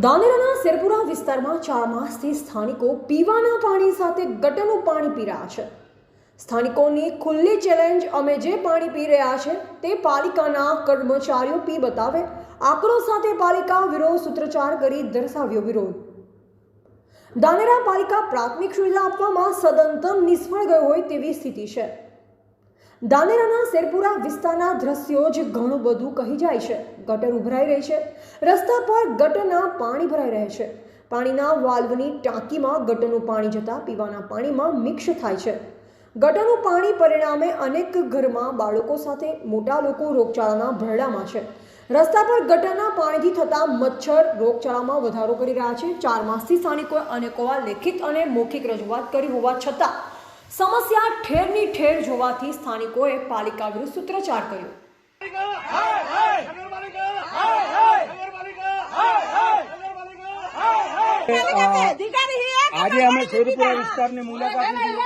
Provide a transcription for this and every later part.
દાનેરાના શેરપુરા વિસ્તારમાં 4 માસથી સ્થાનિકો પીવાના પાણી સાથે ગટરનું પાણી પી રહ્યા છે। સ્થાનિકોની ખુલ્લી ચેલેન્જ, અમે જે પાણી પી રહ્યા છે તે પાલિકાના કર્મચારીઓ પી બતાવે। આંકડો સાથે પાલિકા વિરોધ સૂત્રોચ્ચાર કરી દર્શાવ્યો વિરોધ। દાનેરા પાલિકા પ્રાથમિક સુવિધા આપવામાં સદંતર નિષ્ફળ ગયો હોય તેવી સ્થિતિ છે। દાનેરાના શેરપુરા વિસ્તારના દ્રશ્યો જ ઘણું બધું કહી જાય છે। ગટર ઉભરાઈ રહી છે, રસ્તા પર ગટરના પાણી ભરાઈ રહે છે। પાણીના વાલ્વની ટાંકીમાં ગટરનું પાણી જતા પીવાના પાણીમાં મિક્સ થાય છે। ગટરનું પાણી પરિણામે અનેક ઘરમાં બાળકો સાથે મોટા લોકો રોગચાળાના ભરડામાં છે। રસ્તા પર ગટરના પાણીથી થતા મચ્છર રોગચાળામાં વધારો કરી રહ્યા છે। 4 માસથી સ્થાનિકોએ અનેકવાર લેખિત અને મૌખિક રજૂઆત કરી હોવા છતાં સમસ્યા ઠેરની ઠેર જોવાથી સ્થાનિકોએ પાલિકા વિરુદ્ધ સૂત્રોચ્ચાર કર્યો। આજે અમે શેરપુરા વિસ્તારની મુલાકાત લીધી।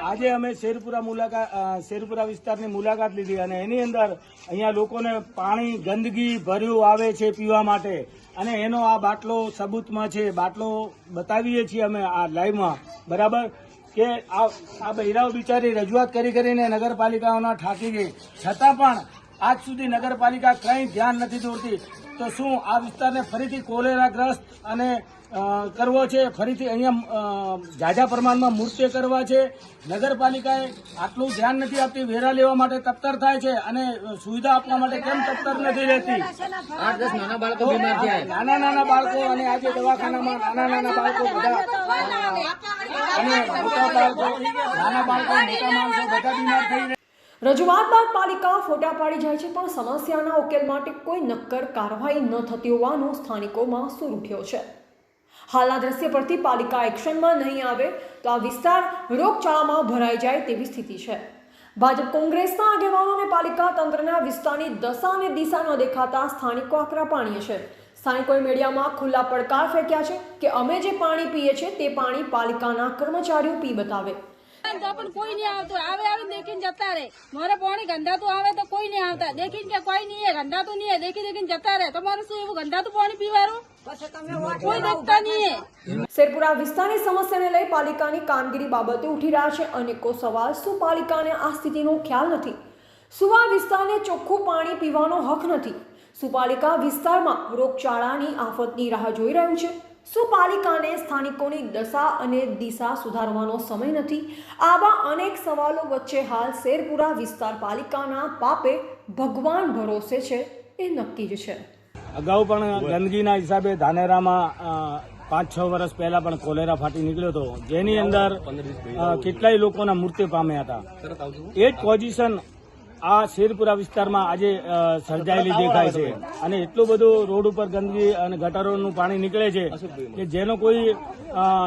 આજે અમે શેરપુરા વિસ્તારની મુલાકાત લીધી અને એની અંદર અહીંયા લોકોને પાણી ગંદકી ભર્યું આવે છે પીવા માટે, અને એનો આ બાટલો સબૂતમાં છે। બાટલો બતાવીએ છીએ અમે આ લાઈવમાં, બરાબર કે આ બહેરાઓ બિચારી રજૂઆત કરીને નગરપાલિકાઓના થાકી ગઈ, છતાં પણ આજ સુધી નગરપાલિકા કંઈ ધ્યાન નથી દોરતી। તો શું આ વિસ્તારને ફરીથી કોલેરાગ્રસ્ત અને કરવો છે? ફરીથી અહીંયા ઝાઝા પ્રમાણમાં મૃત્યુ કરવા છે? નગરપાલિકાએ આટલું ધ્યાન નથી આપતી, વેરા લેવા માટે તત્પર થાય છે અને સુવિધા આપવા માટે કેમ તત્પર નથી રહેતી? 8-10 નાના બાળકો બીમાર થયા, નાના બાળકો, અને આજે દવાખાનામાં નાના બાળકો બધા અને મોટા બાળકો, નાના બાળકો, મોટા માણસો બધા બીમાર થઈ રહ્યા। રજૂઆત બાદ પાલિકા ફોટા પાડી જાય છે, પણ સમસ્યાના ઉકેલ માટે કોઈ નક્કર કાર્યવાહી ન થતી હોવાનો સ્થાનિકોમાં સૂર ઉઠ્યો છે। હાલના દ્રશ્ય પરથી પાલિકા એક્શનમાં નહીં આવે તો આ વિસ્તાર રોગચાળામાં ભરાઈ જાય તેવી સ્થિતિ છે। ભાજપ કોંગ્રેસના આગેવાનો અને પાલિકા તંત્રના વિસ્તારની દશા અને દિશા ન દેખાતા સ્થાનિકો આકરા પાણીએ છે। સ્થાનિકોએ મીડિયામાં ખુલ્લા પડકાર ફેંક્યા છે કે અમે જે પાણી પીએ છીએ તે પાણી પાલિકાના કર્મચારીઓ પી બતાવે। પણ કોઈ નહીં આવતું, આવે દેખીને જતા રહે। મારે પાણી ગંધાતું આવે તો કોઈ નહીં આવતા, દેખીને કે કોઈ નહીં, ગંધાતું નહીં, દેખીને જતા રહે। તમારે શું એવું ગંધાતું પાણી પીવાનું? કોઈ દેખતા નહીં। શેરપુરા વિસ્તારની સમસ્યાને લઈ પાલિકાની કામગીરી બાબતે ઉઠી રહ્યા છે અનેકો સવાલ। શું પાલિકાને આ સ્થિતિનો ખ્યાલ નથી? શું આ વિસ્તારને ચોખ્ખું પાણી પીવાનો હક નથી? શું પાલિકા વિસ્તારમાં રોગચાળાની આફતની રાહ જોઈ રહ્યું છે? શું પાલિકાને સ્થાનિકોની દશા અને દિશા સુધારવાનો સમય નથી? આવા અનેક સવાલો વચ્ચે હાલ શેરપુરા વિસ્તાર પાલિકાના પાપે ભગવાન ભરોસે છે એ નક્કી જ છે। અગાઉ પણ ગંદકીના હિસાબે ધાનેરામાં 5-6 વર્ષ પહેલા પણ કોલેરા ફાટી નીકળ્યો હતો, જેની અંદર કેટલાય લોકોના મૃત્યુ પામ્યા હતા। એ જ પોઝિશન આ શેરપુરા વિસ્તારમાં આજે સર્જાયેલી દેખાય છે, અને એટલું બધું રોડ ઉપર ગંદકી અને ગટરોનું પાણી નીકળે છે કે જેનો કોઈ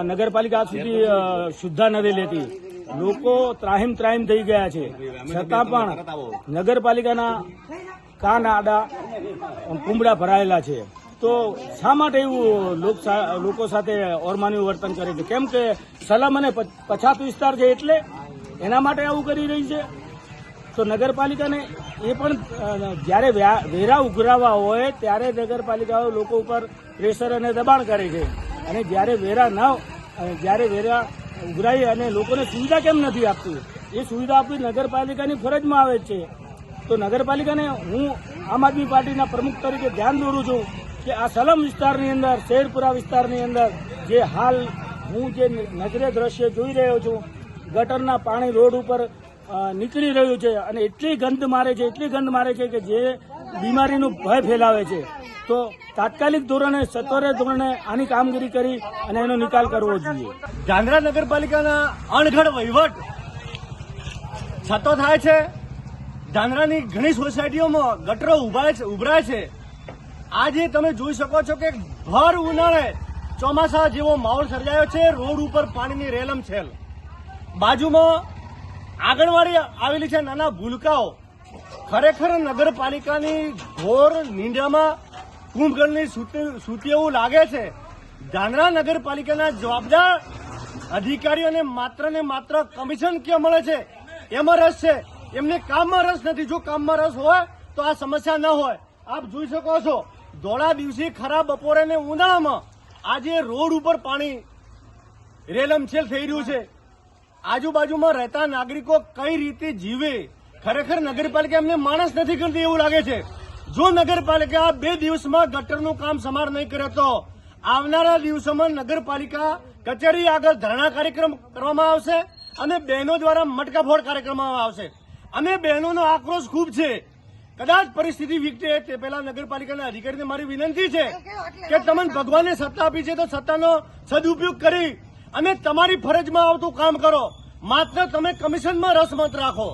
નગરપાલિકા સુધી સુદ્ધા નથી લેતી। લોકો ત્રાહિમ થઈ ગયા છે, છતાં પણ નગરપાલિકાના કાન આડા કુંબડા ભરાયેલા છે। તો શા માટે એવું લોકો સાથે ઓરમાનું વર્તન કરે છે? કેમ કે સલામ અને પછાત વિસ્તાર છે એટલે એના માટે આવું કરી રહી છે। તો નગરપાલિકાને એ પણ જ્યારે વેરા ઉઘરાવવા હોય ત્યારે નગરપાલિકાઓ લોકો ઉપર પ્રેશર અને દબાણ કરે છે, અને જ્યારે વેરા ઉઘરાઈ અને લોકોને સુવિધા કેમ નથી આપતી? એ સુવિધા આપવી નગરપાલિકાની ફરજમાં આવે છે। તો નગરપાલિકાને હું આમ આદમી પાર્ટીના પ્રમુખ તરીકે ધ્યાન દોરું છું કે આ સલમ વિસ્તારની અંદર, શેરપુરા વિસ્તારની અંદર જે હાલ હું જે નજરે દ્રશ્ય જોઈ રહ્યો છું, ગટરના પાણી રોડ ઉપર નીકળી રહ્યું છે અને એટલી ગંધ મારે છે કે જે બીમારીનું ભય ફેલાવે છે। તો તાત્કાલિક ધોરણે, સત્વરે ધોરણે આની કામગીરી કરી અને એનો નિકાલ કરવો જોઈએ। ધાનેરા નગરપાલિકાના અણઘડ વહીવટ છતો થાય છે। ધાનેરાની ઘણી સોસાયટીઓમાં ગટરો ઉભરાય છે। આજે તમે જોઈ શકો છો કે ભર ઉનાળે ચોમાસા જેવો માહોલ સર્જાયો છે। રોડ ઉપર પાણીની રેલમછેલ, બાજુમાં આંગણવાડી આવેલી છે, નાના ભૂલકાઓ। ખરેખર નગરપાલિકાની ઘોર નિંદ્રામાં કુંભકર્ણની સૂતી એવું લાગે છે। ધાનેરા નગરપાલિકાના જવાબદાર અધિકારીઓને માત્ર ને માત્ર કમિશન કેમ મળે છે એમાં રસ છે, એમને કામમાં રસ નથી। જો કામમાં રસ હોય તો તો આ સમસ્યા ન હોય. આપ જોઈ શકો છો ધોળા દિવસે ખરાબ બપોરે ને ઉનાળામાં આજે રોડ ઉપર પાણી રેલમછેલ થઈ રહ્યું છે. આજુબાજુમાં રહેતા નાગરિકો કઈ રીતે જીવે, ખરેખર નગરપાલિકા એમને માણસ નથી કરતી એવું લાગે છે. જો નગરપાલિકા 2 દિવસમાં ગટરનું કામ સમાર નહીં કરે તો આવનારા દિવસોમાં નગરપાલિકા કચેરી આગળ ધરણા કાર્યક્રમ કરવામાં આવશે અને બહેનો દ્વારા મટકાફોડ કાર્યક્રમ કરવામાં આવશે. અને બહેનોનો આક્રોશ ખૂબ છે. કદાચ પરિસ્થિતિ વિકટે તે પહેલા નગરપાલિકાના અધિકારીને મારી વિનંતી છે કે તમને ભગવાને સત્તા આપી છે તો સત્તાનો સદુપયોગ કરી અને તમારી ફરજમાં આવતું કામ કરો. માત્ર તમે કમિશનમાં રસ મત રાખો.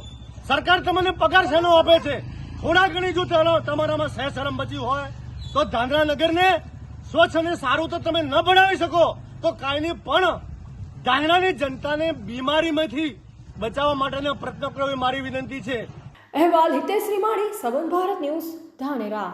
સરકાર તમને પગાર શેનો આપે છે? થોડા ઘણી જો તમારામાં સહેશરમ બચી હોય તો ધાંધ્રા નગરને સ્વચ્છ અને સારું તો તમે ન બનાવી શકો તો કાંઈ નહીં, પણ ધાંધ્રાની જનતાને બીમારીમાંથી બચાવવા માટેનો પ્રયત્ન કરવો એ મારી વિનંતી છે. અહેવાલ હિતેશ રીમાણી, સંબંધ ભારત ન્યૂઝ, ધાનેરા.